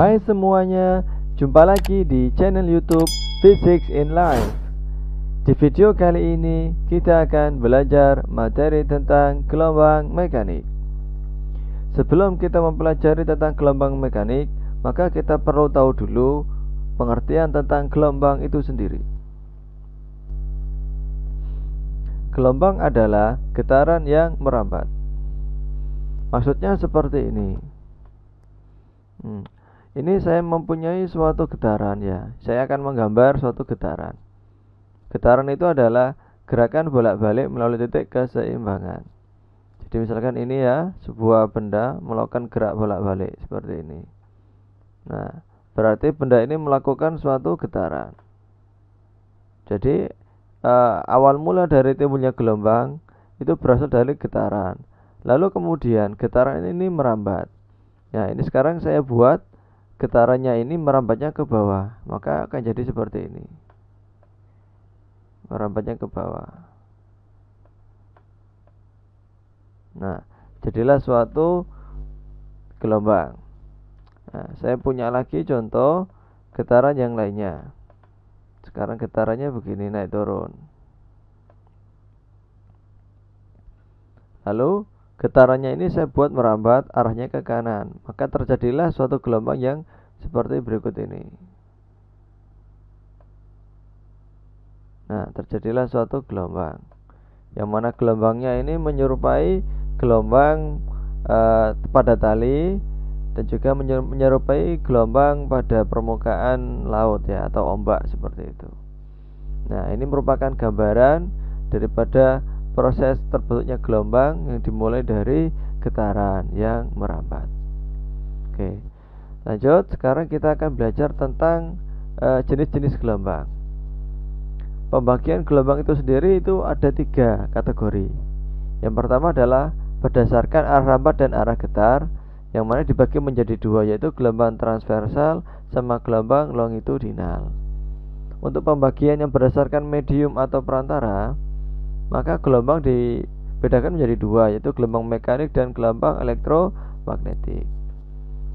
Hai semuanya, jumpa lagi di channel YouTube Physics in Life. Di video kali ini kita akan belajar materi tentang gelombang mekanik. Sebelum kita mempelajari tentang gelombang mekanik, maka kita perlu tahu dulu pengertian tentang gelombang itu sendiri. Gelombang adalah getaran yang merambat. Maksudnya seperti ini. Ini saya mempunyai suatu getaran ya. Saya akan menggambar suatu getaran. Getaran itu adalah gerakan bolak-balik melalui titik keseimbangan. Jadi misalkan ini ya, sebuah benda melakukan gerak bolak-balik seperti ini. Nah, berarti benda ini melakukan suatu getaran. Jadi awal mula dari timbulnya gelombang itu berasal dari getaran. Lalu kemudian getaran ini merambat. Nah, ini sekarang saya buat getarannya ini merambatnya ke bawah, maka akan jadi seperti ini. Merambatnya ke bawah. Nah, jadilah suatu gelombang. Nah, saya punya lagi contoh getaran yang lainnya. Sekarang getarannya begini, naik turun. Lalu getarannya ini saya buat merambat arahnya ke kanan, maka terjadilah suatu gelombang yang seperti berikut ini. Nah, terjadilah suatu gelombang, yang mana gelombangnya ini menyerupai gelombang pada tali dan juga menyerupai gelombang pada permukaan laut ya, atau ombak seperti itu. Nah, ini merupakan gambaran daripada proses terbentuknya gelombang yang dimulai dari getaran yang merambat. Oke, lanjut. Sekarang kita akan belajar tentang jenis-jenis gelombang. Pembagian gelombang itu sendiri itu ada 3 kategori. Yang pertama adalah berdasarkan arah rambat dan arah getar, yang mana dibagi menjadi 2, yaitu gelombang transversal sama gelombang longitudinal. Untuk pembagian yang berdasarkan medium atau perantara, maka gelombang dibedakan menjadi 2, yaitu gelombang mekanik dan gelombang elektromagnetik.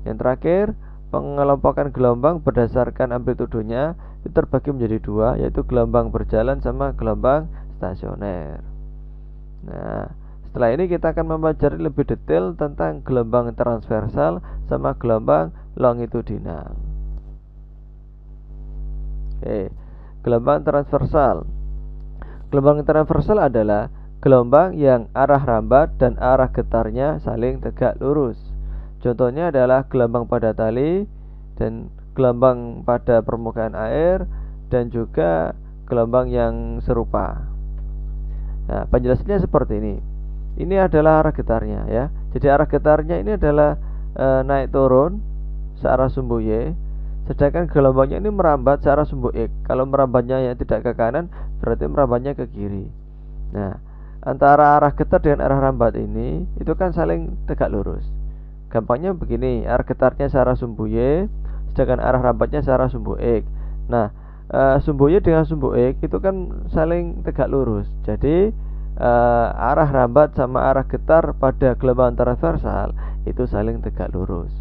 Yang terakhir, pengelompokan gelombang berdasarkan amplitudenya itu terbagi menjadi 2, yaitu gelombang berjalan sama gelombang stasioner. Nah, setelah ini kita akan mempelajari lebih detail tentang gelombang transversal sama gelombang longitudinal. Oke, gelombang transversal. Gelombang transversal adalah gelombang yang arah rambat dan arah getarnya saling tegak lurus. Contohnya adalah gelombang pada tali dan gelombang pada permukaan air dan juga gelombang yang serupa. Nah, penjelasannya seperti ini. Ini adalah arah getarnya ya. Jadi arah getarnya ini adalah naik turun searah sumbu Y, sedangkan gelombangnya ini merambat searah sumbu X. Kalau merambatnya yang tidak ke kanan, berarti merambatnya ke kiri. Nah, antara arah getar dengan arah rambat ini itu kan saling tegak lurus. Gampangnya begini, arah getarnya searah sumbu Y, sedangkan arah rambatnya searah sumbu X. Nah, sumbu Y dengan sumbu X itu kan saling tegak lurus. Jadi arah rambat sama arah getar pada gelombang transversal itu saling tegak lurus.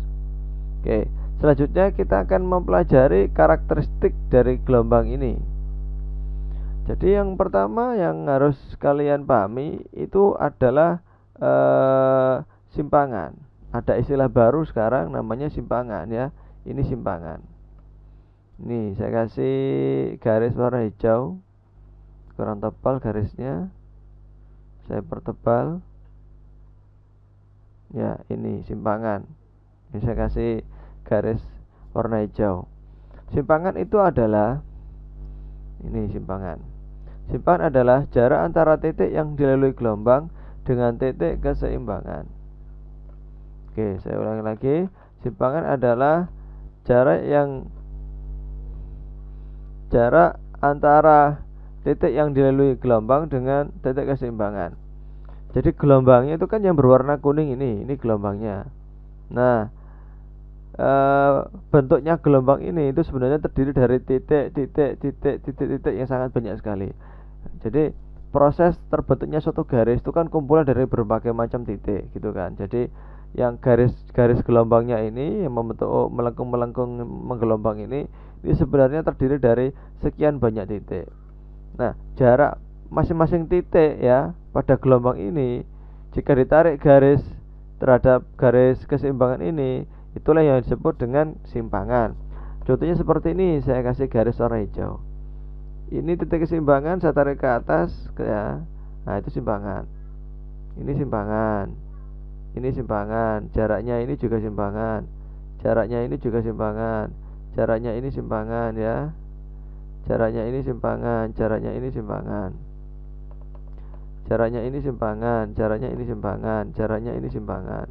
Oke, selanjutnya kita akan mempelajari karakteristik dari gelombang ini. Jadi yang pertama yang harus kalian pahami itu adalah simpangan. Ada istilah baru sekarang namanya simpangan ya. Ini simpangan. Nih saya kasih garis warna hijau, kurang tebal garisnya. Saya pertebal. Ya, ini simpangan. Ini saya kasih garis warna hijau. Simpangan itu adalah ini simpangan. Simpangan adalah jarak antara titik yang dilalui gelombang dengan titik keseimbangan. Oke, saya ulangi lagi. Simpangan adalah jarak antara titik yang dilalui gelombang dengan titik keseimbangan. Jadi gelombangnya itu kan yang berwarna kuning ini gelombangnya. Nah, bentuknya gelombang ini itu sebenarnya terdiri dari titik yang sangat banyak sekali. Jadi proses terbentuknya suatu garis itu kan kumpulan dari berbagai macam titik gitu kan. Jadi yang garis gelombangnya ini yang membentuk melengkung menggelombang ini sebenarnya terdiri dari sekian banyak titik. Nah, jarak masing-masing titik ya pada gelombang ini jika ditarik garis terhadap garis keseimbangan ini, itulah yang disebut dengan simpangan. Contohnya seperti ini, saya kasih garis warna hijau. Ini titik keseimbangan, saya tarik ke atas ya. Nah, itu simpangan. Ini simpangan. Ini simpangan. Jaraknya ini juga simpangan. Jaraknya ini juga simpangan. Jaraknya ini simpangan ya. Jaraknya ini simpangan. Jaraknya ini simpangan. Jaraknya ini simpangan. Jaraknya ini simpangan. Jaraknya ini simpangan.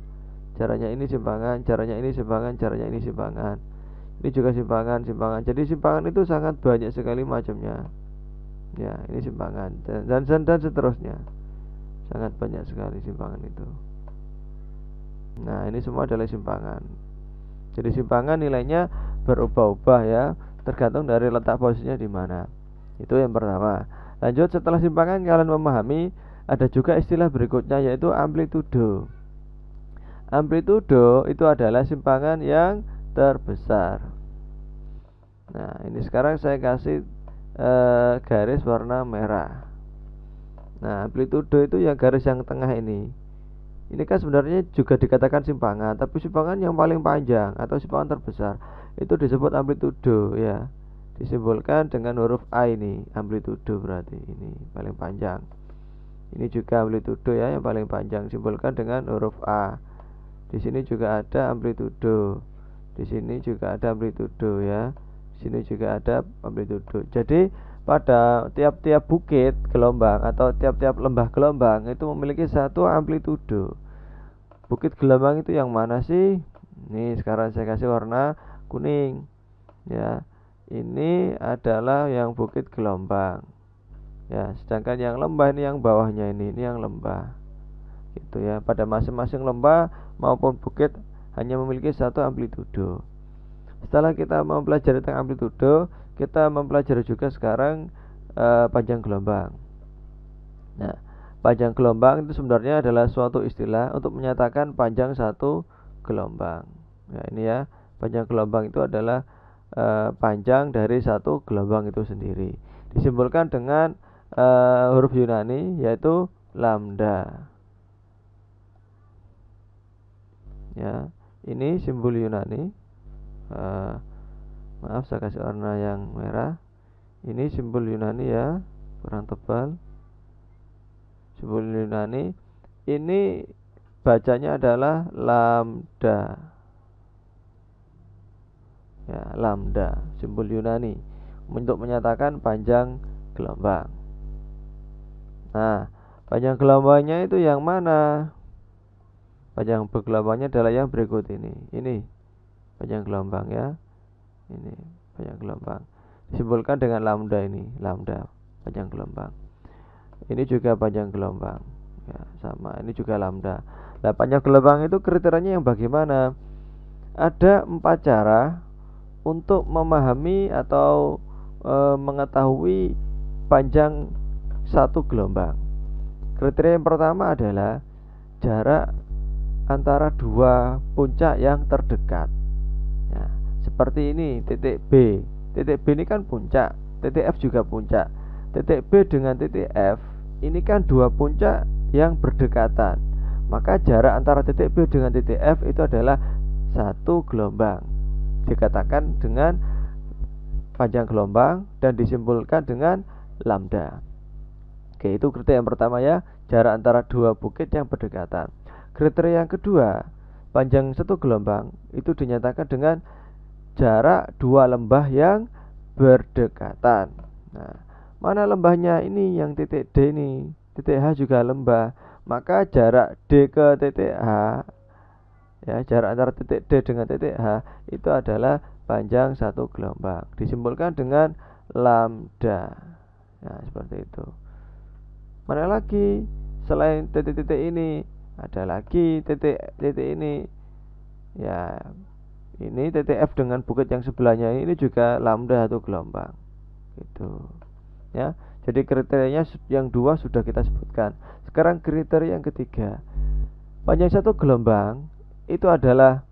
Jaraknya ini simpangan. Jaraknya ini simpangan. Jaraknya ini simpangan. Ini juga simpangan. Jadi simpangan itu sangat banyak sekali macamnya. Ya, ini simpangan dan seterusnya. Sangat banyak sekali simpangan itu. Nah, ini semua adalah simpangan. Jadi simpangan nilainya berubah-ubah ya, tergantung dari letak posisinya di mana. Itu yang pertama. Lanjut, setelah simpangan kalian memahami, ada juga istilah berikutnya yaitu amplitudo. Amplitudo itu adalah simpangan yang terbesar. Nah, ini sekarang saya kasih garis warna merah. Nah, amplitudo itu yang garis yang tengah ini. Ini kan sebenarnya juga dikatakan simpangan, tapi simpangan yang paling panjang atau simpangan terbesar itu disebut amplitudo ya. Disimbolkan dengan huruf A ini, amplitudo berarti ini paling panjang. Ini juga amplitudo ya, yang paling panjang, simbolkan dengan huruf A. Di sini juga ada amplitudo. Di sini juga ada amplitudo ya. Di sini juga ada amplitudo. Jadi pada tiap-tiap bukit gelombang atau tiap-tiap lembah gelombang itu memiliki satu amplitudo. Bukit gelombang itu yang mana sih? Nih sekarang saya kasih warna kuning ya. Ini adalah yang bukit gelombang ya, sedangkan yang lembah ini yang bawahnya ini yang lembah gitu ya. Pada masing-masing lembah maupun bukit hanya memiliki satu amplitudo. Setelah kita mempelajari tentang amplitudo, kita mempelajari juga sekarang panjang gelombang. Nah, panjang gelombang itu sebenarnya adalah suatu istilah untuk menyatakan panjang satu gelombang. Nah, ini ya, panjang gelombang itu adalah panjang dari satu gelombang itu sendiri. Disimbolkan dengan huruf Yunani yaitu lambda. Ya, ini simbol Yunani. Maaf, saya kasih warna yang merah. Ini simbol Yunani ya, kurang tebal. Simbol Yunani ini bacanya adalah lambda. Ya, lambda, simbol Yunani untuk menyatakan panjang gelombang. Nah, panjang gelombangnya itu yang mana? Panjang gelombangnya adalah yang berikut ini. Ini panjang gelombang ya. Ini panjang gelombang. Disimbolkan dengan lambda ini, lambda panjang gelombang. Ini juga panjang gelombang. Ya, sama. Ini juga lambda. Nah, panjang gelombang itu kriterianya yang bagaimana? Ada 4 cara untuk memahami atau mengetahui panjang satu gelombang. Kriteria yang pertama adalah jarak antara dua puncak yang terdekat. Nah, seperti ini titik B. Titik B ini kan puncak, titik F juga puncak. Titik B dengan titik F ini kan dua puncak yang berdekatan. Maka jarak antara titik B dengan titik F itu adalah satu gelombang. Dikatakan dengan panjang gelombang dan disimpulkan dengan lambda. Oke, itu kriteria yang pertama ya, jarak antara dua bukit yang berdekatan. Kriteria yang kedua, panjang satu gelombang itu dinyatakan dengan jarak dua lembah yang berdekatan. Nah, mana lembahnya ini? Yang titik D ini, titik H juga lembah. Maka jarak D ke titik H, ya, jarak antara titik D dengan titik H itu adalah panjang satu gelombang. Disimpulkan dengan lambda. Nah, seperti itu. Mana lagi selain titik-titik ini? Ada lagi titik-titik ini. Ya, ini titik F dengan bukit yang sebelahnya ini juga lambda satu gelombang. Gitu. Ya. Jadi kriterianya yang dua sudah kita sebutkan. Sekarang kriteria yang ketiga. Panjang satu gelombang itu adalah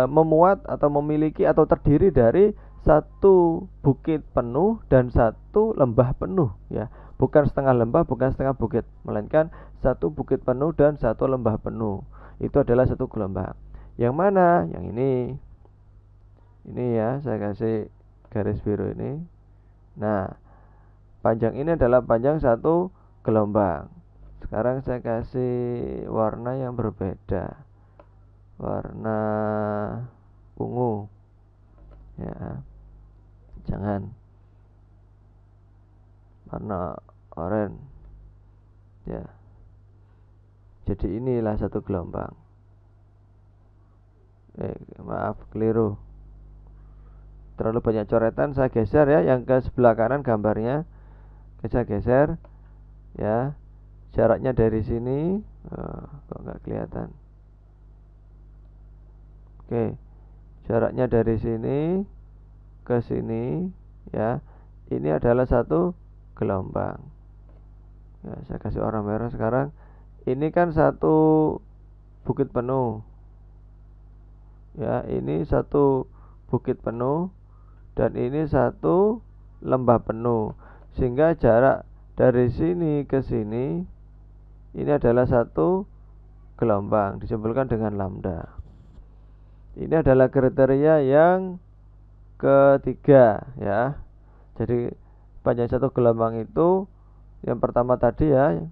memuat atau memiliki atau terdiri dari satu bukit penuh dan satu lembah penuh, ya. Bukan setengah lembah, bukan setengah bukit, melainkan satu bukit penuh dan satu lembah penuh. Itu adalah satu gelombang. Yang mana? Yang ini. Ini ya, saya kasih garis biru ini. Nah, panjang ini adalah panjang satu gelombang. Sekarang saya kasih warna yang berbeda, warna ungu, ya, jangan warna oranye, ya. Jadi inilah satu gelombang. Maaf, keliru, terlalu banyak coretan. Saya geser ya, yang ke sebelah kanan gambarnya saya geser, ya. Jaraknya dari sini, kok nggak kelihatan. Oke, jaraknya dari sini ke sini, ya. Ini adalah satu gelombang. Ya, saya kasih warna merah sekarang. Ini kan satu bukit penuh, ya. Ini satu bukit penuh dan ini satu lembah penuh, sehingga jarak dari sini ke sini ini adalah satu gelombang, disimpulkan dengan lambda. Ini adalah kriteria yang ketiga, ya. Jadi panjang satu gelombang itu yang pertama tadi, ya,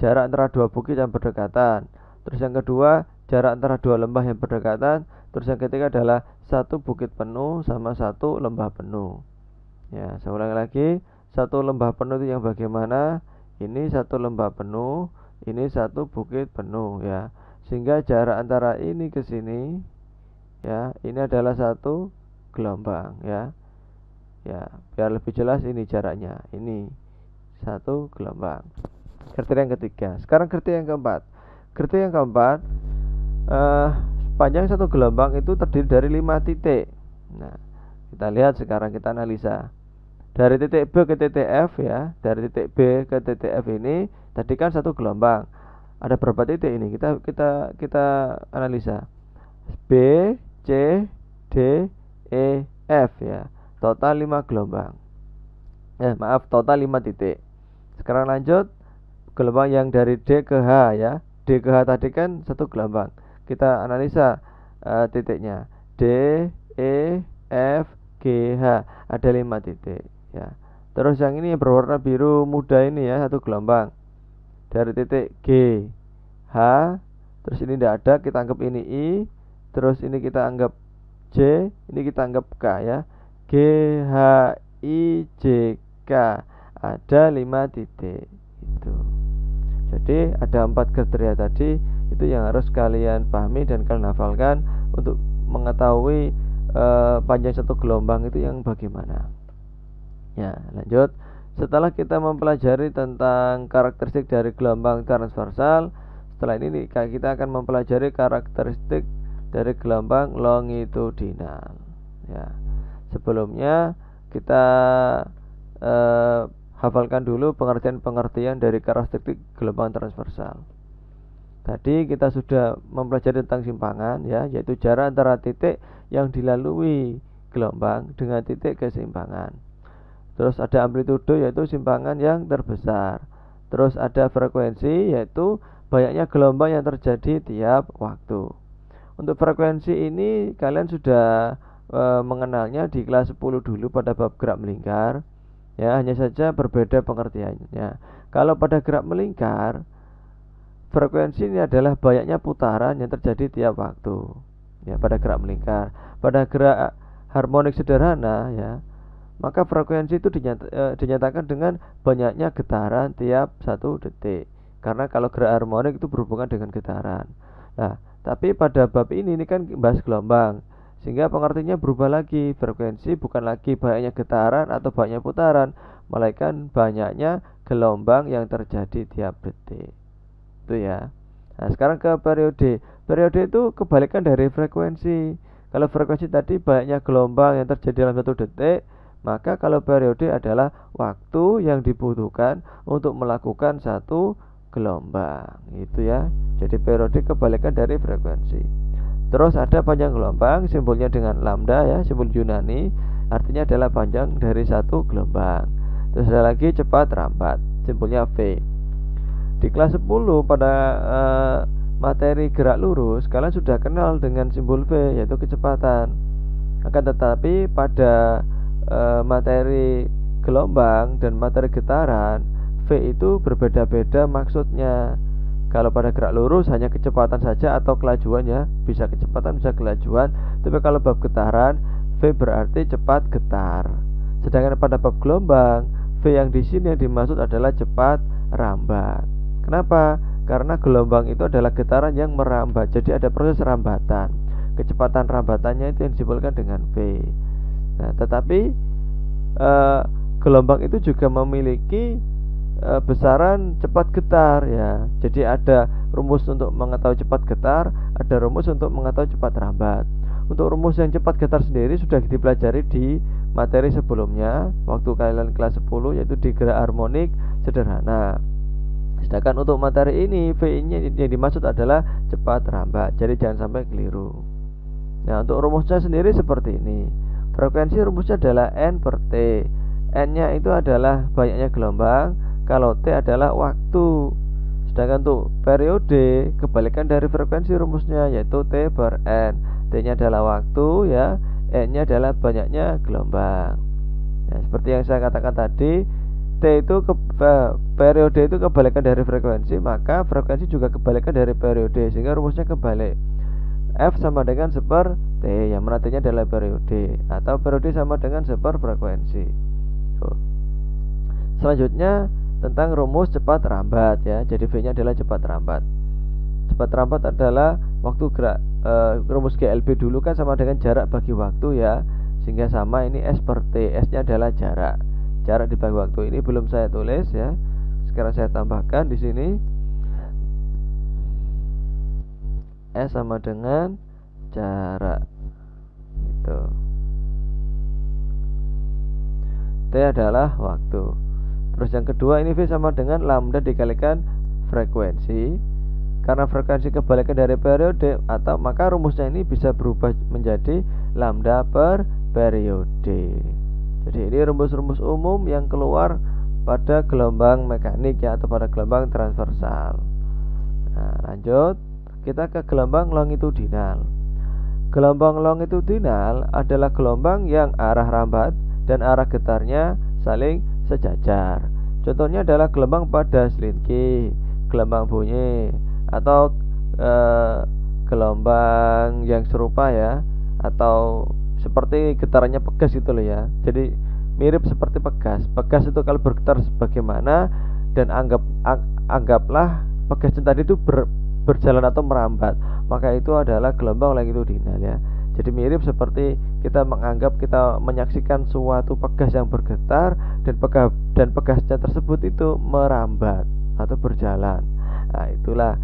jarak antara dua bukit yang berdekatan. Terus yang kedua, jarak antara dua lembah yang berdekatan. Terus yang ketiga adalah satu bukit penuh sama satu lembah penuh. Ya, saya ulangi lagi. Satu lembah penuh itu yang bagaimana? Ini satu lembah penuh, ini satu bukit penuh, ya. Sehingga jarak antara ini ke sini, ya, ini adalah satu gelombang, ya. Ya, biar lebih jelas ini jaraknya. Ini satu gelombang. Kriteria yang ketiga. Sekarang kriteria yang keempat. Kriteria yang keempat, panjang satu gelombang itu terdiri dari 5 titik. Nah, kita lihat sekarang, kita analisa. Dari titik B ke titik F, ya. Dari titik B ke titik F ini tadi kan satu gelombang. Ada berapa titik ini? Kita analisa. B, C, D, E, F, ya. Total 5 gelombang. Total 5 titik. Sekarang lanjut, gelombang yang dari D ke H, ya. D ke H tadi kan satu gelombang. Kita analisa titiknya. D, E, F, G, H. Ada 5 titik, ya. Terus yang ini berwarna biru muda ini, ya, satu gelombang. Dari titik G, H, terus ini tidak ada, kita anggap ini I, terus ini kita anggap J, ini kita anggap K, ya. G, H, I, J, K. Ada 5 titik. Itu. Jadi ada 4 kriteria tadi, itu yang harus kalian pahami dan kalian hafalkan untuk mengetahui panjang satu gelombang itu yang bagaimana. Ya, lanjut. Setelah kita mempelajari tentang karakteristik dari gelombang transversal, setelah ini kita akan mempelajari karakteristik dari gelombang longitudinal, ya. Sebelumnya kita hafalkan dulu pengertian-pengertian dari karakteristik gelombang transversal. Tadi kita sudah mempelajari tentang simpangan, ya, yaitu jarak antara titik yang dilalui gelombang dengan titik keseimbangan. Terus ada amplitudo, yaitu simpangan yang terbesar. Terus ada frekuensi, yaitu banyaknya gelombang yang terjadi tiap waktu. Untuk frekuensi ini kalian sudah mengenalnya di kelas 10 dulu pada bab gerak melingkar, ya. Hanya saja berbeda pengertiannya. Kalau pada gerak melingkar, frekuensi ini adalah banyaknya putaran yang terjadi tiap waktu, ya, pada gerak melingkar. Pada gerak harmonik sederhana, ya, maka frekuensi itu dinyatakan dengan banyaknya getaran tiap 1 detik. Karena kalau gerak harmonik itu berhubungan dengan getaran. Nah, tapi pada bab ini kan bahas gelombang, sehingga pengertiannya berubah lagi. Frekuensi bukan lagi banyaknya getaran atau banyaknya putaran, melainkan banyaknya gelombang yang terjadi tiap detik. Itu, ya. Nah, sekarang ke periode. Periode itu kebalikan dari frekuensi. Kalau frekuensi tadi banyaknya gelombang yang terjadi dalam 1 detik, maka kalau periode adalah waktu yang dibutuhkan untuk melakukan satu gelombang. Itu ya. Jadi periode kebalikan dari frekuensi. Terus ada panjang gelombang, simbolnya dengan lambda ya, simbol Yunani, artinya adalah panjang dari satu gelombang. Terus ada lagi cepat rambat, simbolnya V. Di kelas 10 pada materi gerak lurus, kalian sudah kenal dengan simbol V, yaitu kecepatan. Akan tetapi pada materi gelombang dan materi getaran, V itu berbeda-beda maksudnya. Kalau pada gerak lurus hanya kecepatan saja atau kelajuan ya, bisa kecepatan bisa kelajuan. Tapi kalau bab getaran, V berarti cepat getar. Sedangkan pada bab gelombang, V yang di sini yang dimaksud adalah cepat rambat. Kenapa? Karena gelombang itu adalah getaran yang merambat. Jadi ada proses rambatan. Kecepatan rambatannya itu yang disimbolkan dengan V. Nah, tetapi gelombang itu juga memiliki besaran cepat getar ya. Jadi ada rumus untuk mengetahui cepat getar, ada rumus untuk mengetahui cepat rambat. Untuk rumus yang cepat getar sendiri sudah dipelajari di materi sebelumnya waktu kalian kelas 10, yaitu di gerak harmonik sederhana. Sedangkan untuk materi ini V-nya yang dimaksud adalah cepat rambat. Jadi jangan sampai keliru. Nah, untuk rumusnya sendiri seperti ini. Frekuensi rumusnya adalah N per T. N-nya itu adalah banyaknya gelombang, kalau T adalah waktu. Sedangkan untuk periode kebalikan dari frekuensi rumusnya, yaitu T per N. T-nya adalah waktu ya, N-nya adalah banyaknya gelombang. Nah, seperti yang saya katakan tadi, T itu periode itu kebalikan dari frekuensi, maka frekuensi juga kebalikan dari periode, sehingga rumusnya kebalik. F sama dengan seper T, yang mana T-nya adalah periode, atau periode sama dengan seper frekuensi. Selanjutnya tentang rumus cepat rambat ya. Jadi V-nya adalah cepat rambat. Cepat rambat adalah waktu gerak. Rumus GLB dulu kan sama dengan jarak bagi waktu ya, sehingga sama ini S per T. S-nya adalah jarak. Jarak dibagi waktu. Ini belum saya tulis ya. Sekarang saya tambahkan di sini. S sama dengan jarak. Gitu. T adalah waktu. Terus yang kedua ini V sama dengan lambda dikalikan frekuensi. Karena frekuensi kebalikan dari periode, atau maka rumusnya ini bisa berubah menjadi lambda per periode. Jadi ini rumus-rumus umum yang keluar pada gelombang mekanik ya, atau pada gelombang transversal. Nah, lanjut kita ke gelombang longitudinal. Gelombang longitudinal adalah gelombang yang arah rambat dan arah getarnya saling sejajar. Contohnya adalah gelombang pada selinki, gelombang bunyi, atau gelombang yang serupa ya, atau seperti getarannya pegas gitu loh ya. Jadi mirip seperti pegas. Pegas itu kalau bergetar sebagaimana, dan anggaplah pegas tadi itu berjalan atau merambat, maka itu adalah gelombang longitudinal ya. Jadi mirip seperti kita menyaksikan suatu pegas yang bergetar, dan pegasnya tersebut itu merambat atau berjalan. Nah, itulah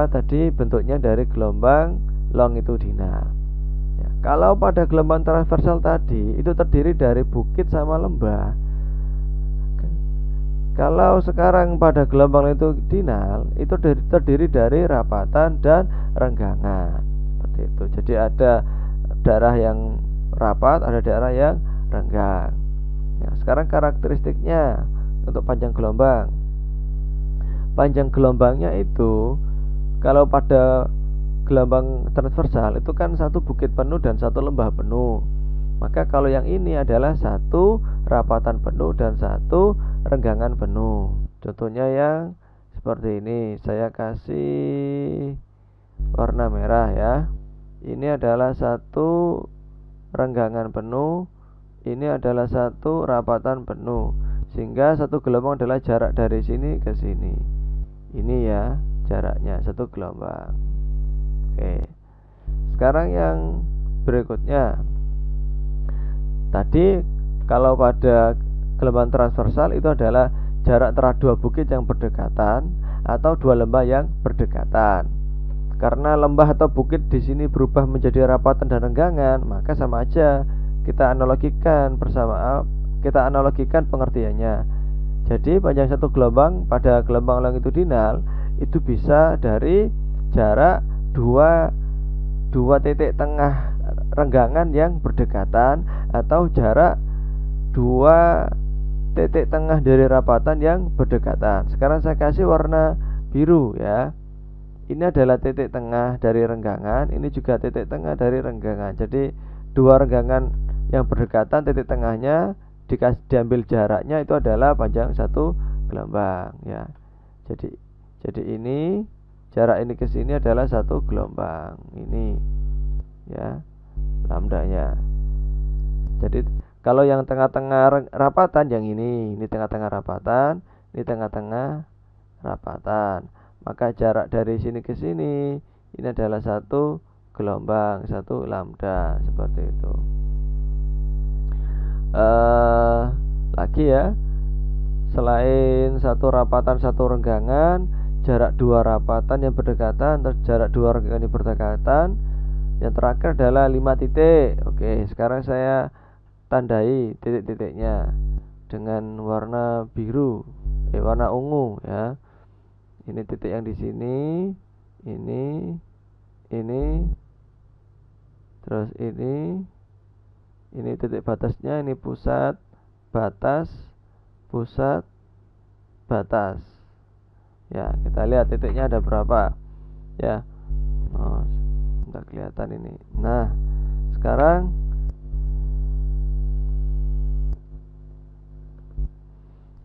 tadi bentuknya dari gelombang longitudinal. Ya, kalau pada gelombang transversal tadi itu terdiri dari bukit sama lembah. Kalau sekarang pada gelombang longitudinal itu terdiri dari rapatan dan renggangan. Seperti itu. Jadi ada daerah yang rapat, ada daerah yang renggang. Nah, sekarang karakteristiknya untuk panjang gelombang. Panjang gelombangnya itu kalau pada gelombang transversal itu kan satu bukit penuh dan satu lembah penuh. Maka kalau yang ini adalah satu rapatan penuh dan satu renggangan penuh. Contohnya yang seperti ini, saya kasih warna merah ya. Ini adalah satu renggangan penuh, ini adalah satu rapatan penuh, sehingga satu gelombang adalah jarak dari sini ke sini. Ini ya jaraknya satu gelombang. Oke. Sekarang yang berikutnya. Tadi kalau pada gelombang transversal itu adalah jarak antara dua bukit yang berdekatan atau dua lembah yang berdekatan. Karena lembah atau bukit di sini berubah menjadi rapatan dan renggangan, maka sama aja kita analogikan pengertiannya. Jadi panjang satu gelombang pada gelombang longitudinal itu bisa dari jarak dua titik tengah renggangan yang berdekatan atau jarak dua titik tengah dari rapatan yang berdekatan. Sekarang saya kasih warna biru ya. Ini adalah titik tengah dari renggangan, ini juga titik tengah dari renggangan. Jadi dua renggangan yang berdekatan, titik tengahnya diambil jaraknya itu adalah panjang satu gelombang ya. Jadi ini jarak ini ke sini adalah satu gelombang ini ya, lambdanya. Jadi kalau yang tengah-tengah rapatan yang ini tengah-tengah rapatan, ini tengah-tengah rapatan. Maka jarak dari sini ke sini ini adalah satu gelombang, satu lambda, seperti itu. Lagi ya, selain satu rapatan satu renggangan, jarak dua rapatan yang berdekatan, jarak dua renggangan yang berdekatan. Yang terakhir adalah 5 titik. Oke, sekarang saya tandai titik-titiknya dengan warna biru, warna ungu ya. Ini titik yang di sini, ini, terus ini titik batasnya, ini pusat, batas, batas. Ya, kita lihat titiknya ada berapa ya. Oh, tidak kelihatan ini. Nah, sekarang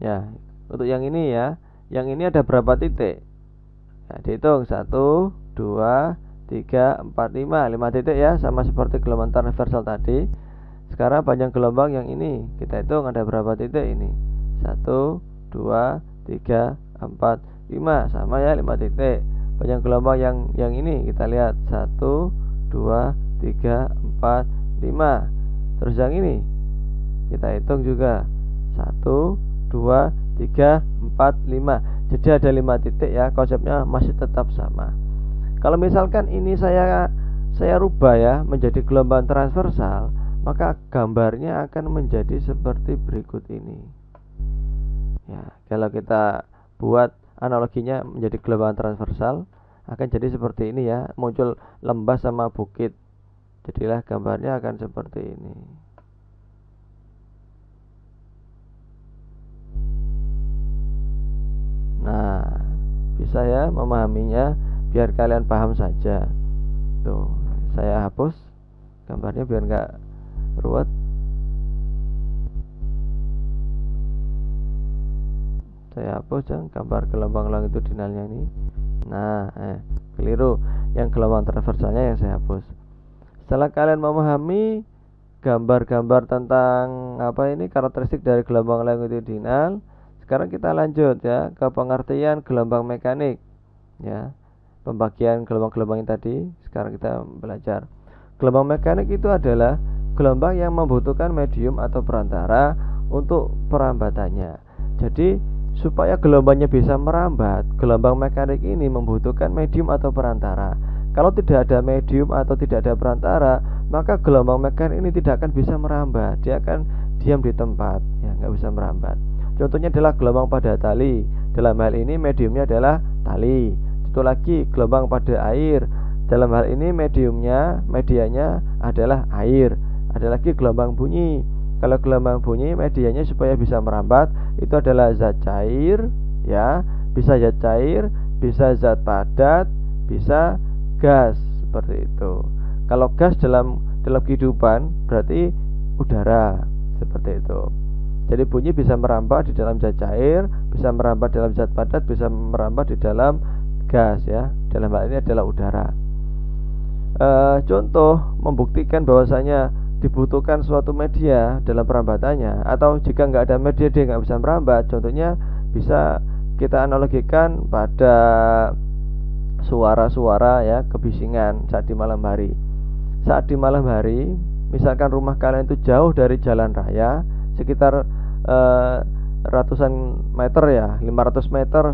ya, untuk yang ini ya, yang ini ada berapa titik? Ya, dihitung 1, 2, 3, 4, 5 titik ya, sama seperti gelombang transversal tadi. Sekarang panjang gelombang yang ini kita hitung ada berapa titik ini? 1, 2, 3, 4, 5, sama ya, 5 titik. Panjang gelombang yang ini kita lihat 1, 2, 3, 4, 5. Terus yang ini kita hitung juga 1, 2, 3, 4, 5. Jadi ada 5 titik ya, konsepnya masih tetap sama. Kalau misalkan ini saya rubah ya menjadi gelombang transversal, maka gambarnya akan menjadi seperti berikut ini. Ya, kalau kita buat analoginya menjadi gelombang transversal, akan jadi seperti ini ya, muncul lembah sama bukit. Jadilah gambarnya akan seperti ini. Nah, bisa ya memahaminya, biar kalian paham saja. Tuh, saya hapus gambarnya biar nggak ruwet. Saya hapus ya gambar gelombang longitudinalnya ini. Nah, keliru. Yang gelombang transversalnya yang saya hapus. Setelah kalian memahami gambar-gambar tentang karakteristik dari gelombang longitudinal, sekarang kita lanjut ya ke pengertian gelombang mekanik ya. Pembagian gelombang-gelombang yang tadi, sekarang kita belajar. Gelombang mekanik itu adalah gelombang yang membutuhkan medium atau perantara untuk perambatannya. Jadi supaya gelombangnya bisa merambat, gelombang mekanik ini membutuhkan medium atau perantara. Kalau tidak ada medium atau tidak ada perantara, maka gelombang mekanik ini tidak akan bisa merambat. Dia akan diam di tempat, ya, nggak bisa merambat. Contohnya adalah gelombang pada tali. Dalam hal ini mediumnya adalah tali. Contoh lagi gelombang pada air. Dalam hal ini medianya adalah air. Ada lagi gelombang bunyi. Kalau gelombang bunyi, medianya supaya bisa merambat itu adalah zat cair, ya, bisa zat cair, bisa zat padat, bisa gas, seperti itu. Kalau gas dalam kehidupan berarti udara, seperti itu. Jadi bunyi bisa merambat di dalam zat cair, bisa merambat dalam zat padat, bisa merambat di dalam gas ya. Dalam hal ini adalah udara. Contoh membuktikan bahwasanya dibutuhkan suatu media dalam perambatannya, atau jika nggak ada media dia nggak bisa merambat. Contohnya bisa kita analogikan pada suara-suara ya, kebisingan saat di malam hari. Saat di malam hari, misalkan rumah kalian itu jauh dari jalan raya, sekitar ratusan meter ya, 500 meter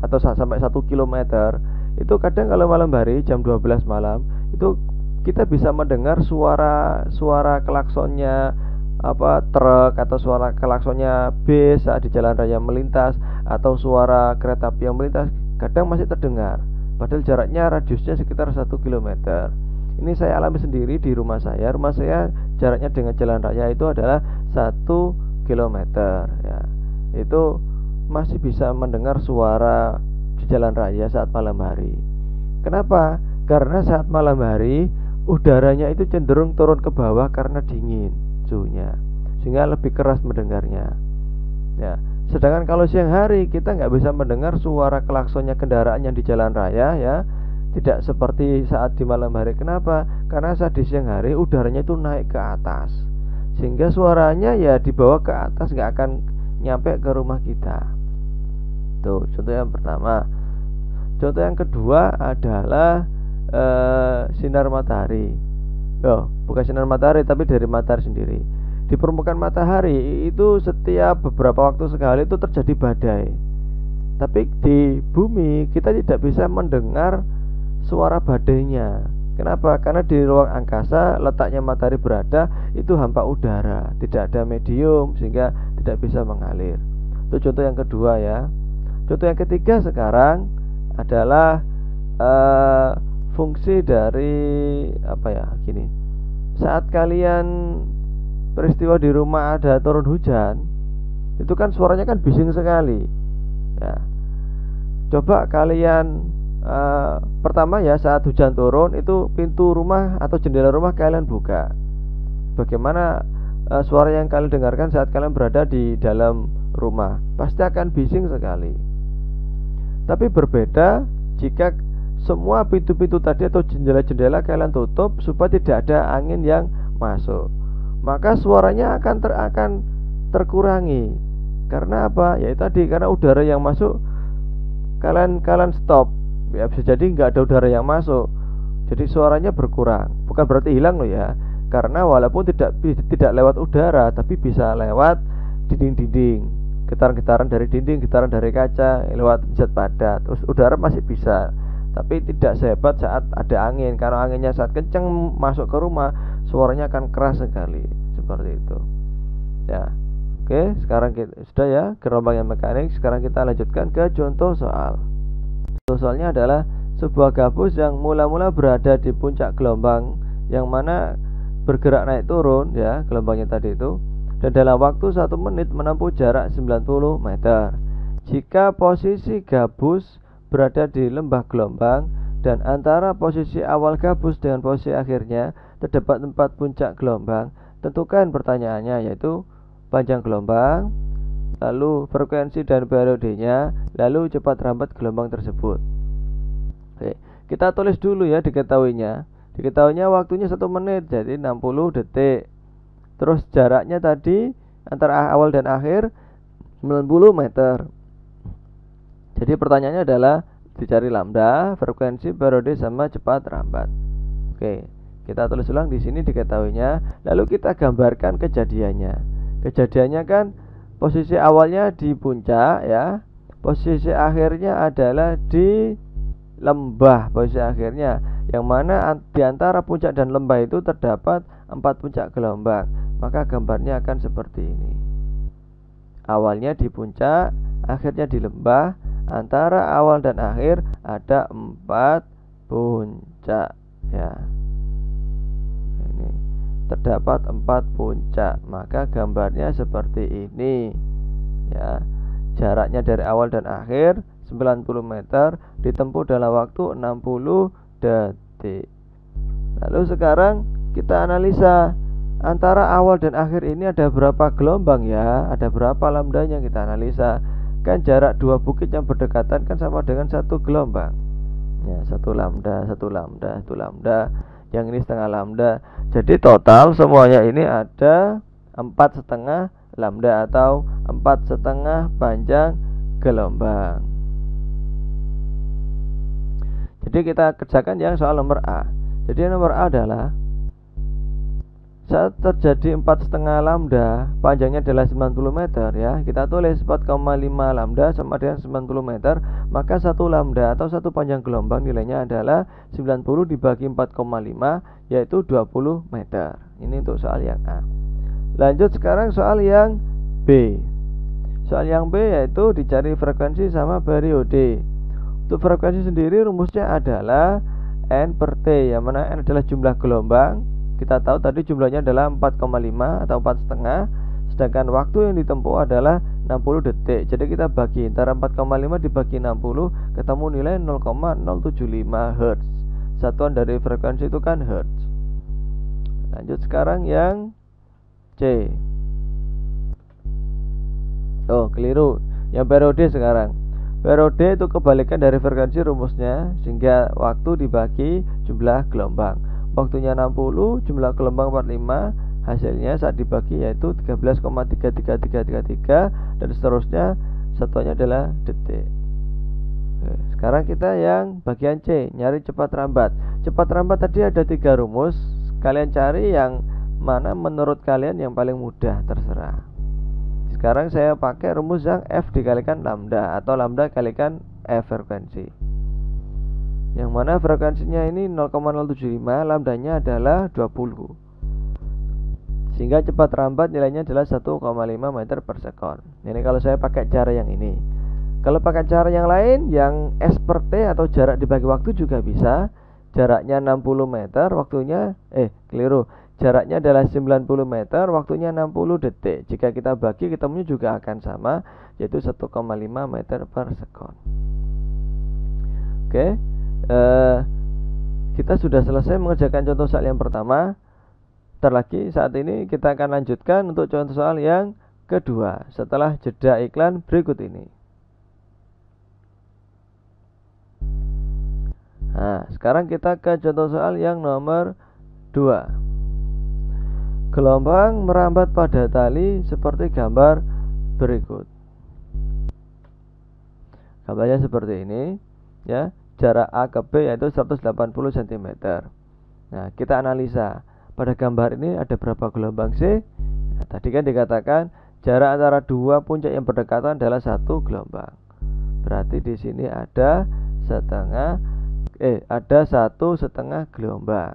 atau sampai 1 kilometer. Itu kadang kalau malam hari jam 12 malam itu kita bisa mendengar suara klaksonnya truk atau suara klaksonnya bis saat di jalan raya melintas atau suara kereta api yang melintas kadang masih terdengar, padahal jaraknya radiusnya sekitar 1 km. Ini saya alami sendiri di rumah saya. Rumah saya jaraknya dengan jalan raya itu adalah 1 km ya. Itu masih bisa mendengar suara di jalan raya saat malam hari. Kenapa? Karena saat malam hari udaranya itu cenderung turun ke bawah karena dingin suhunya, sehingga lebih keras mendengarnya ya. Sedangkan kalau siang hari kita nggak bisa mendengar suara klaksonnya kendaraan yang di jalan raya ya, tidak seperti saat di malam hari. Kenapa? Karena saat di siang hari udaranya itu naik ke atas, sehingga suaranya ya dibawa ke atas, nggak akan nyampe ke rumah kita. Tuh contoh yang pertama. Contoh yang kedua adalah sinar matahari. Bukan sinar matahari tapi dari matahari sendiri. Di permukaan matahari itu setiap beberapa waktu sekali itu terjadi badai. Tapi di bumi kita tidak bisa mendengar suara badainya. Kenapa? Karena di ruang angkasa letaknya matahari berada itu hampa udara, tidak ada medium sehingga tidak bisa mengalir. Itu contoh yang kedua ya. Contoh yang ketiga sekarang adalah fungsi dari gini. Saat kalian peristiwa di rumah ada turun hujan, itu kan suaranya kan bising sekali ya. Coba kalian pertama ya, saat hujan turun itu pintu rumah atau jendela rumah kalian buka. Bagaimana suara yang kalian dengarkan saat kalian berada di dalam rumah? Pasti akan bising sekali. Tapi berbeda jika semua pintu-pintu tadi atau jendela-jendela kalian tutup supaya tidak ada angin yang masuk, maka suaranya akan terkurangi. Karena apa? Ya itu tadi, karena udara yang masuk kalian stop. Ya bisa jadi nggak ada udara yang masuk, jadi suaranya berkurang. Bukan berarti hilang loh ya, karena walaupun tidak lewat udara, tapi bisa lewat dinding-dinding, getaran-getaran dari dinding, getaran dari kaca, lewat zat padat. Terus udara masih bisa, tapi tidak sehebat saat ada angin. Kalau anginnya saat kencang masuk ke rumah, suaranya akan keras sekali, seperti itu ya. Oke, sekarang sudah ya gelombang yang mekanik. Sekarang kita lanjutkan ke contoh soal. Contoh soalnya adalah sebuah gabus yang mula-mula berada di puncak gelombang, yang mana bergerak naik turun ya gelombangnya tadi itu, dan dalam waktu 1 menit menempuh jarak 90 meter. Jika posisi gabus berada di lembah gelombang dan antara posisi awal gabus dengan posisi akhirnya terdapat 4 puncak gelombang, tentukan pertanyaannya, yaitu panjang gelombang, lalu frekuensi dan periodenya, lalu cepat rambat gelombang tersebut. Oke, kita tulis dulu ya diketahuinya. Diketahuinya waktunya 1 menit, jadi 60 detik. Terus jaraknya tadi antara awal dan akhir 90 meter. Jadi pertanyaannya adalah dicari lambda, frekuensi, periode sama cepat rambat. Oke, kita tulis ulang di sini diketahuinya, lalu kita gambarkan kejadiannya. Kejadiannya kan posisi awalnya di puncak ya, posisi akhirnya adalah di lembah. Posisi akhirnya yang mana di antara puncak dan lembah itu terdapat 4 puncak gelombang. Maka gambarnya akan seperti ini. Awalnya di puncak, akhirnya di lembah. Antara awal dan akhir ada 4 puncak ya. Ini terdapat 4 puncak, maka gambarnya seperti ini ya. Jaraknya dari awal dan akhir 90 meter, ditempuh dalam waktu 60 detik. Lalu sekarang kita analisa antara awal dan akhir ini ada berapa gelombang ya, ada berapa lambdanya, kita analisa. Kan jarak 2 bukit yang berdekatan kan sama dengan 1 gelombang ya, 1 lambda, 1 lambda, 1 lambda, yang ini setengah lambda. Jadi total semuanya ini ada 4,5 lambda atau 4,5 panjang gelombang. Jadi kita kerjakan yang soal nomor A. Jadi nomor A adalah saat terjadi 4,5 lambda, panjangnya adalah 90 meter ya. Kita tulis 4,5 lambda sama dengan 90 meter, maka 1 lambda atau 1 panjang gelombang nilainya adalah 90 dibagi 4,5, yaitu 20 meter. Ini untuk soal yang A. Lanjut sekarang soal yang B. Soal yang B yaitu dicari frekuensi sama periode. Untuk frekuensi sendiri rumusnya adalah N per T, yang mana N adalah jumlah gelombang. Kita tahu tadi jumlahnya adalah 4,5 atau 4,5, sedangkan waktu yang ditempuh adalah 60 detik. Jadi kita bagi antara 4,5 dibagi 60, ketemu nilai 0,075 Hz. Satuan dari frekuensi itu kan Hz. Lanjut sekarang yang C. Oh, keliru. Yang periode sekarang. Periode itu kebalikan dari frekuensi rumusnya, sehingga waktu dibagi jumlah gelombang. Waktunya 60, jumlah gelombang 45, hasilnya saat dibagi yaitu 13,33333 dan seterusnya, satuannya adalah detik. Oke, sekarang kita yang bagian C, nyari cepat rambat. Cepat rambat tadi ada 3 rumus. Kalian cari yang mana menurut kalian yang paling mudah, terserah. Sekarang saya pakai rumus yang F dikalikan lambda atau lambda kalikan F frekuensi, yang mana frekuensinya ini 0,075, lambdanya adalah 20, sehingga cepat rambat nilainya adalah 1,5 meter per sekon. Ini kalau saya pakai cara yang ini. Kalau pakai cara yang lain, yang S per T atau jarak dibagi waktu juga bisa. Jaraknya 60 meter, waktunya keliru. Jaraknya adalah 90 meter, waktunya 60 detik. Jika kita bagi, ketemunya juga akan sama, yaitu 1,5 meter per sekon. Oke, kita sudah selesai mengerjakan contoh soal yang pertama. Ntar lagi saat ini kita akan lanjutkan untuk contoh soal yang kedua setelah jeda iklan berikut ini. Nah, sekarang kita ke contoh soal yang nomor 2. Gelombang merambat pada tali seperti gambar berikut. Gambarnya seperti ini, ya. Jarak A ke B yaitu 180 cm. Nah, kita analisa. Pada gambar ini ada berapa gelombang C? Nah, tadi kan dikatakan jarak antara dua puncak yang berdekatan adalah 1 gelombang. Berarti di sini ada 1,5 gelombang.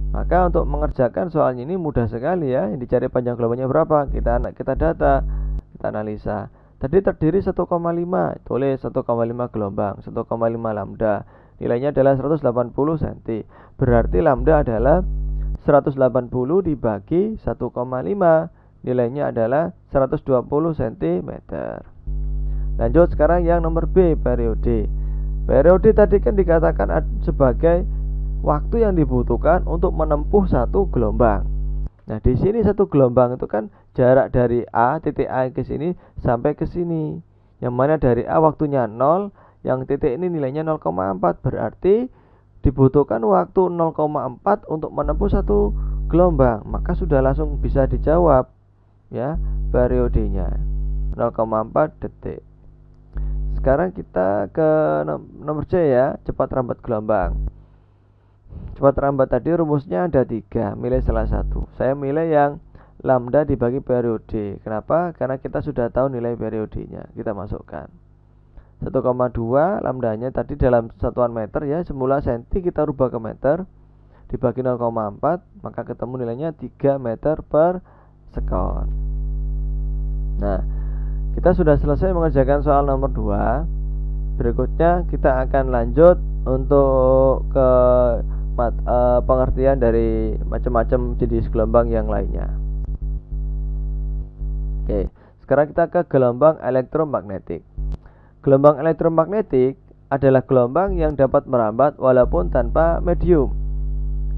Maka untuk mengerjakan soal ini mudah sekali ya. Yang dicari panjang gelombangnya berapa? Kita data, kita analisa. Tadi terdiri 1,5, tulis 1,5 gelombang, 1,5 lambda. Nilainya adalah 180 cm. Berarti lambda adalah 180 dibagi 1,5. Nilainya adalah 120 cm. Lanjut sekarang yang nomor B, periode. Periode tadi kan dikatakan sebagai waktu yang dibutuhkan untuk menempuh 1 gelombang. Nah, di sini 1 gelombang itu kan jarak dari titik A ke sini sampai ke sini. Yang mana dari A waktunya 0, yang titik ini nilainya 0,4, berarti dibutuhkan waktu 0,4 untuk menempuh 1 gelombang. Maka sudah langsung bisa dijawab ya, periodenya 0,4 detik. Sekarang kita ke nomor C ya, cepat rambat gelombang. Cepat rambat tadi rumusnya ada 3, milih salah satu. Saya milih yang lambda dibagi periode. Kenapa? Karena kita sudah tahu nilai periodenya. Kita masukkan 1,2, lambdanya tadi dalam satuan meter ya, semula senti kita rubah ke meter, dibagi 0,4, maka ketemu nilainya 3 meter per sekon. Nah, kita sudah selesai mengerjakan soal nomor 2. Berikutnya kita akan lanjut untuk ke pengertian dari macam-macam jenis gelombang yang lainnya. Oke, sekarang kita ke gelombang elektromagnetik. Gelombang elektromagnetik adalah gelombang yang dapat merambat walaupun tanpa medium.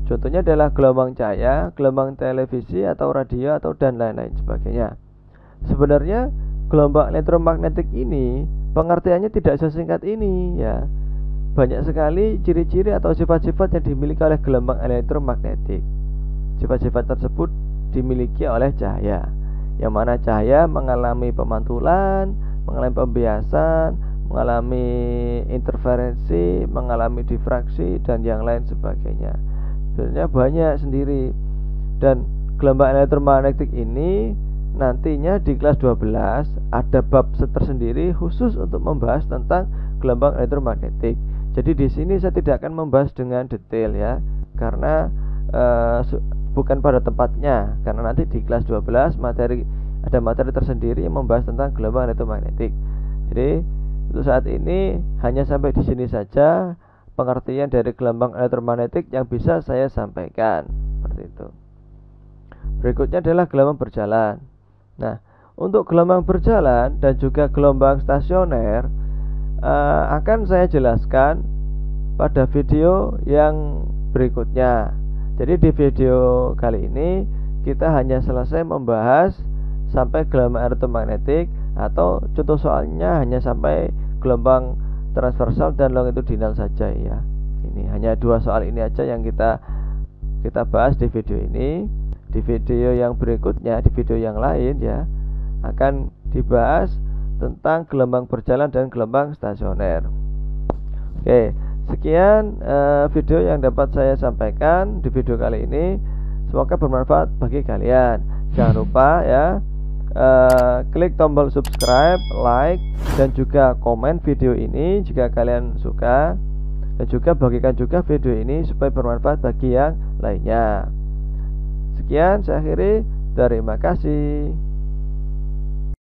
Contohnya adalah gelombang cahaya, gelombang televisi atau radio atau dan lain-lain sebagainya. Sebenarnya gelombang elektromagnetik ini pengertiannya tidak sesingkat ini ya. Banyak sekali ciri-ciri atau sifat-sifat yang dimiliki oleh gelombang elektromagnetik. Sifat-sifat tersebut dimiliki oleh cahaya, yang mana cahaya mengalami pemantulan, mengalami pembiasan, mengalami interferensi, mengalami difraksi, dan yang lain sebagainya. Sebenarnya banyak sendiri. Dan gelombang elektromagnetik ini nantinya di kelas 12 ada bab tersendiri khusus untuk membahas tentang gelombang elektromagnetik. Jadi di sini saya tidak akan membahas dengan detail ya, karena bukan pada tempatnya, karena nanti di kelas 12 ada materi tersendiri yang membahas tentang gelombang elektromagnetik. Jadi untuk saat ini hanya sampai di sini saja pengertian dari gelombang elektromagnetik yang bisa saya sampaikan. Seperti itu. Berikutnya adalah gelombang berjalan. Nah, untuk gelombang berjalan dan juga gelombang stasioner akan saya jelaskan pada video yang berikutnya. Jadi di video kali ini kita hanya selesai membahas sampai gelombang elektromagnetik, atau contoh soalnya hanya sampai gelombang transversal dan longitudinal saja ya. Ini hanya 2 soal ini aja yang kita bahas di video ini. Di video yang berikutnya, di video yang lain ya, akan dibahas tentang gelombang berjalan dan gelombang stasioner. Oke, sekian video yang dapat saya sampaikan di video kali ini. Semoga bermanfaat bagi kalian. Jangan lupa ya, klik tombol subscribe, like, dan juga komen video ini jika kalian suka, dan juga bagikan juga video ini supaya bermanfaat bagi yang lainnya. Sekian, saya akhiri. Terima kasih.